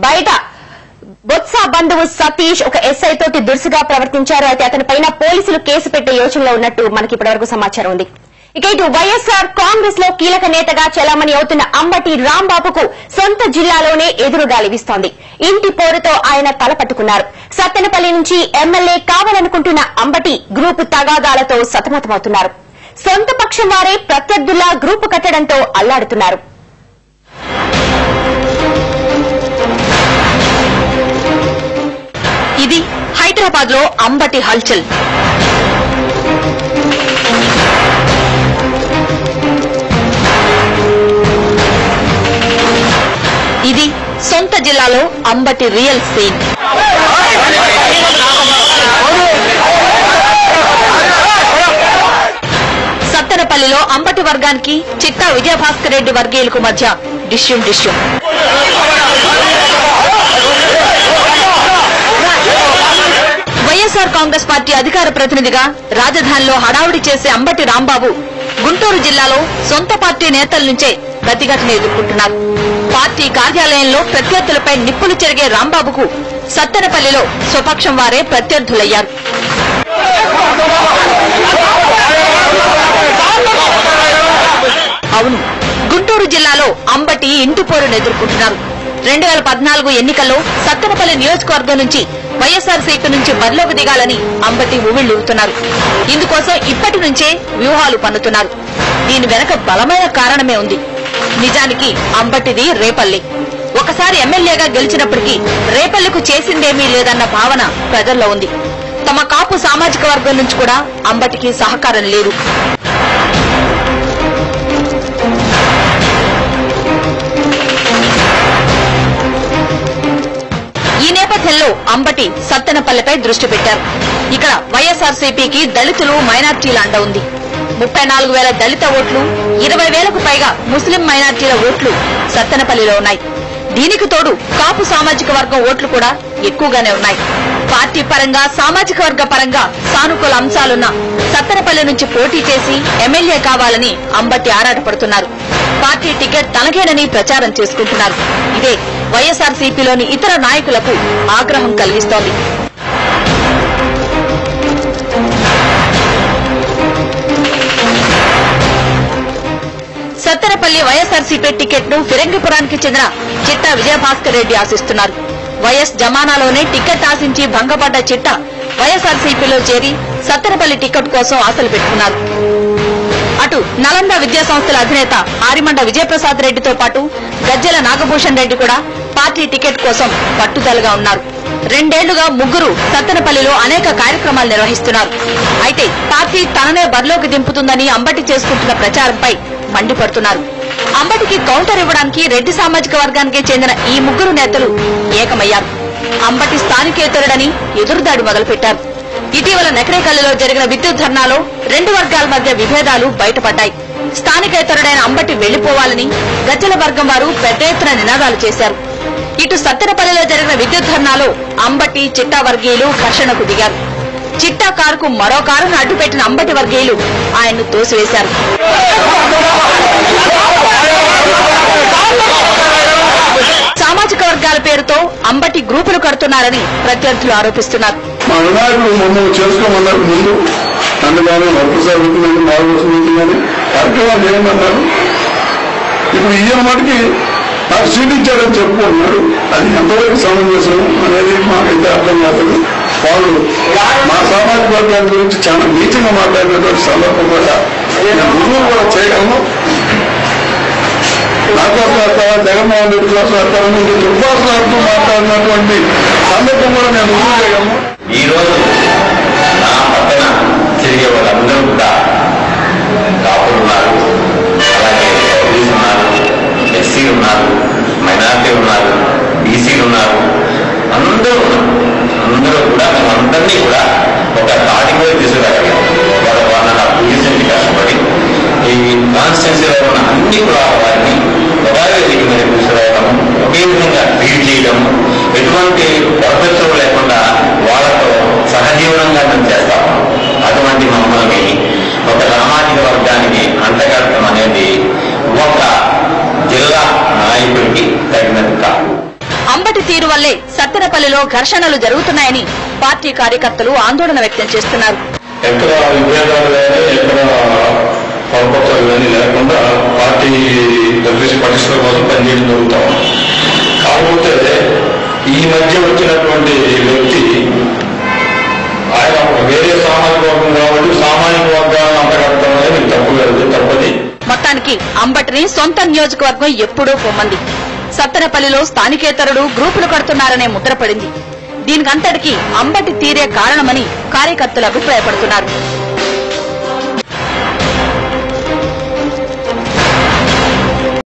బయట బొత్స బంధువు సతీష్ ఒక ఎస్ఐ తోటి దురుసుగా ప్రవర్తించారు. అయితే అతని పైన పోలీసులు కేసు పెట్టే యోచనలో ఉన్నట్టు మనకి ఇప్పటివరకు సమాచారం ఉంది. ఇక ఇటు వైఎస్ఆర్ కాంగ్రెస్ లో కీలక నేతగా చెలామణి అవుతున్న అంబటి రాంబాబుకు సొంత జిల్లాలోనే ఎదురుగాలి వీస్తోంది. ఇంటి పోరుతో ఆయన తలపట్టుకున్నారు. సత్తెనపల్లి నుంచి ఎమ్మెల్యే కావాలనుకుంటున్న అంబటి గ్రూపు తగాదాలతో సతమతమవుతున్నారు. సొంత పక్షం వారే ప్రత్యర్థుల్లా గ్రూపు కట్టడంతో అల్లాడుతున్నారు. ఇది హైదరాబాద్ లో అంబటి హల్చల్. ఇది సొంత జిల్లాలో అంబటి రియల్ సీన్. సత్తెనపల్లిలో అంబటి వర్గానికి చిట్టా విజయభాస్కర్ రెడ్డి వర్గీయులకు మధ్య డిష్యూం. వైఎస్ఆర్ కాంగ్రెస్ పార్టీ అధికార ప్రతినిధిగా రాజధానిలో హడావుడి చేసే అంబటి రాంబాబు గుంటూరు జిల్లాలో సొంత పార్టీ నేతల నుంచే ప్రతిఘటన ఎదుర్కొంటున్నారు. పార్టీ కార్యాలయంలో ప్రత్యర్థులపై నిప్పులు చెరిగే రాంబాబుకు సత్తెనపల్లిలో స్వపక్షం వారే ప్రత్యర్థులయ్యారు. అవును, గుంటూరు జిల్లాలో అంబటి ఇంటిపోరును ఎదుర్కొంటున్నారు. 2014 ఎన్నికల్లో సత్తెనపల్లి నియోజకవర్గం నుంచి వైఎస్ఆర్సీపీ నుంచి బరిలోకి దిగాలని అంబటి ఊవిళ్లూరుతున్నారు. ఇందుకోసం ఇప్పటి నుంచే వ్యూహాలు పన్నుతున్నారు. దీని వెనక బలమైన కారణమే ఉంది. నిజానికి అంబటిది రేపల్లి. ఒకసారి ఎమ్మెల్యేగా గెలిచినప్పటికీ రేపల్లికు చేసిందేమీ లేదన్న భావన ప్రజల్లో ఉంది. తమ కాపు సామాజిక వర్గం నుంచి కూడా అంబటికి సహకారం లేదు. ఈ నేపథ్యంలో అంబటి సత్తెనపల్లిపై దృష్టి పెట్టారు. ఇక్కడ వైఎస్ఆర్సీపీకి దళితులు మైనార్టీల అండ ఉంది. 34,000 దళిత ఓట్లు, 20,000కు పైగా ముస్లిం మైనార్టీల ఓట్లు సత్తెనపల్లిలో ఉన్నాయి. దీనికి తోడు కాపు సామాజిక వర్గం ఓట్లు కూడా ఎక్కువగానే ఉన్నాయి. పార్టీ పరంగా సామాజిక వర్గ పరంగా సానుకూల అంశాలున్న సత్తెనపల్లి నుంచి పోటీ చేసి ఎమ్మెల్యే కావాలని అంబటి ఆరాటపడుతున్నారు. పార్టీ టికెట్ తనకేనని ప్రచారం చేసుకుంటున్నారు. ఇదే వైఎస్ఆర్సీపీలోని ఇతర నాయకులకు ఆగ్రహం కలిగిస్తోంది. సత్తెనపల్లి వైఎస్ఆర్సీపీ టికెట్ ను ఫిరంగిపురానికి చెందిన చిట్టా విజయభాస్కర్ రెడ్డి ఆశిస్తున్నారు. వైఎస్ జమానాలోనే టికెట్ ఆశించి భంగపడ్డ చిట్టా వైఎస్ఆర్సీపీలో చేరి సత్తెనపల్లి టికెట్ కోసం ఆశలు పెట్టుకున్నారు. అటు నలంద విద్యా సంస్థల అధినేత ఆరిమండ విజయప్రసాద్ రెడ్డితో పాటు గజ్జెల నాగభూషణ్ రెడ్డి కూడా పార్టీ టికెట్ కోసం పట్టుదలగా ఉన్నారు. 2 ఏళ్లుగా ముగ్గురు సత్తెనపల్లిలో అనేక కార్యక్రమాలు నిర్వహిస్తున్నారు. అయితే పార్టీ తననే బరిలోకి దింపుతుందని అంబటి చేసుకుంటున్న ప్రచారంపై మండిపడుతున్నారు. అంబటికి కౌంటర్ ఇవ్వడానికి రెడ్డి సామాజిక వర్గానికి చెందిన ఈ ముగ్గురు నేతలు ఏకమయ్యారు. అంబటి స్థానికేతరుడని ఎదురుదాడి మొదలుపెట్టారు. ఇటీవల నకరేకల్లిలో జరిగిన విద్యుత్ ధర్నాలో 2 వర్గాల మధ్య విభేదాలు బయటపడ్డాయి. స్థానికేతరుడైన అంబటి వెళ్లిపోవాలని గజ్జల వర్గం వారు పెద్ద ఎత్తున నినాదాలు చేశారు. ఇటు సత్తెనపల్లిలో జరిగిన విద్యుత్ ధర్నాలో అంబటి చిట్టా వర్గీయులు ఘర్షణకు దిగారు. చిట్టా కారుకు మరో కారును అడ్డుపెట్టిన అంబటి వర్గీయులు ఆయన్ను తోసివేశారు. సామాజిక వర్గాల పేరుతో అంబటి గ్రూపులు కడుతున్నారని ప్రత్యర్థులు ఆరోపిస్తున్నారు. ఇప్పుడు ఈయన మటుకి నాకు సీట్ ఇచ్చారని చెప్పుకుంటున్నాడు. అది ఎంతవరకు సమంజసం అనేది మాకైతే అర్థం కాదు. వాళ్ళు మా సామాజిక వర్గాల గురించి చాలా నీచంగా మాట్లాడినటువంటి సందర్భం కూడా రుజువు కూడా చేయగలను. నాకోసం వస్తారా, జగన్మోహన్ రెడ్డి కోసం వస్తారా, దుర్భాషలాడుతూ మాట్లాడినటువంటి సందర్భం కూడా నేను రుజువు చేయగలను. ఈ రోజు నా పక్కన తిరిగే వాళ్ళందరూ కూడా కాపులు ఉన్నారు, అలాగే ఓబీసీ ఉన్నారు, ఎస్సీ ఉన్నారు, మైనార్టీ ఉన్నారు, బీసీలు ఉన్నారు, అందరూ కూడా మేమందరినీ కూడా ఒక తాటిపై తీసుకురాగలిగాం. వాళ్ళ పొజిషన్కి కష్టపడి ఈ కాన్స్టిట్యున్సీలో ఉన్న అన్ని కూడా వారిని ఒకే వేదిక మీద తీసుకురావడం, ఒకే విధంగా ట్రీట్ చేయడం, ఎటువంటి పద్ధతులు లేకుండా వాళ్ళతో సహజీవనంగా మేము చేస్తాము. అటువంటి మమ్మల్ని ఒక సామాజిక వర్గానికి అంటగట్టడం అనేది ఒక జిల్లా నాయకుడికి తగినది కాదు. అంబటి తీరు వల్లే సత్తెనపల్లిలో ఘర్షణలు జరుగుతున్నాయని పార్టీ కార్యకర్తలు ఆందోళన వ్యక్తం చేస్తున్నారు. ఎక్కడ విభేదాలు కానీ ఎక్కడ పొరపత్రాలు కానీ లేకుండా పార్టీ పటిష్టత కోసం పనిచేయడం జరుగుతాం. కాకపోతే ఈ మధ్య వచ్చినటువంటి వ్యక్తి ఆయన వేరే సామాజిక వర్గం కాబట్టి సామాజిక వర్గాలను అంతగట్టడం అనేది తప్పు లేదు, తప్పది. మొత్తానికి అంబటిని సొంత నియోజకవర్గం ఎప్పుడూ పొమ్మంది. సత్తెనపల్లిలో స్థానికేతరుడు గ్రూపులు కడుతున్నారనే ముద్రపడింది. దీనికంతటికీ అంబటి తీరే కారణమని కార్యకర్తలు అభిప్రాయపడుతున్నారు.